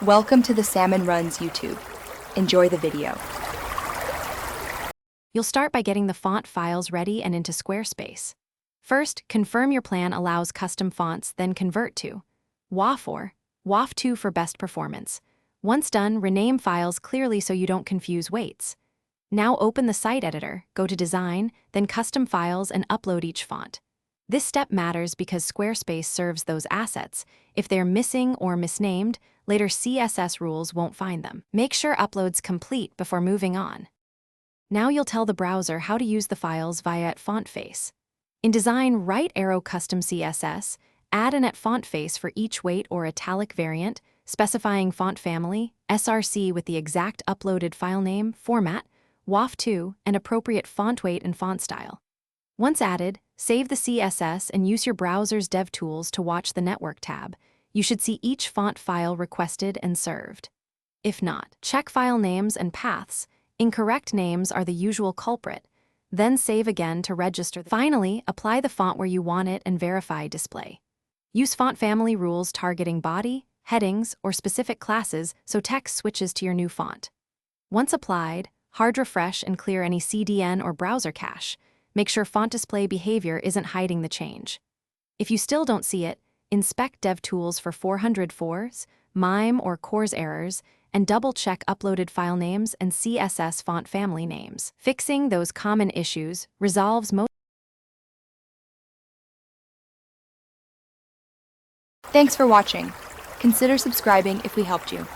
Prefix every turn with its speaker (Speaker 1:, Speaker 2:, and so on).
Speaker 1: Welcome to the Salmon Runs YouTube. Enjoy the video.
Speaker 2: You'll start by getting the font files ready and into Squarespace. First, confirm your plan allows custom fonts, then convert to WAF or WAF2 for best performance. Once done, rename files clearly so you don't confuse weights. Now open the site editor, go to Design, then Custom Files and upload each font. This step matters because Squarespace serves those assets. If they're missing or misnamed, later CSS rules won't find them. Make sure upload's complete before moving on. Now you'll tell the browser how to use the files via @font face. In Design, right arrow Custom CSS, add an @font face for each weight or italic variant, specifying font family, SRC with the exact uploaded file name, format, WAF2, and appropriate font weight and font style. Once added, save the CSS and use your browser's DevTools to watch the Network tab. You should see each font file requested and served. If not, check file names and paths. Incorrect names are the usual culprit. Then save again to register. Finally, apply the font where you want it and verify display. Use font family rules targeting body, headings, or specific classes so text switches to your new font. Once applied, hard refresh and clear any CDN or browser cache. Make sure font display behavior isn't hiding the change. If you still don't see it, inspect DevTools for 404s, MIME or CORS errors, and double-check uploaded file names and CSS font family names. Fixing those common issues resolves most.
Speaker 1: Thanks for watching. Consider subscribing if we helped you.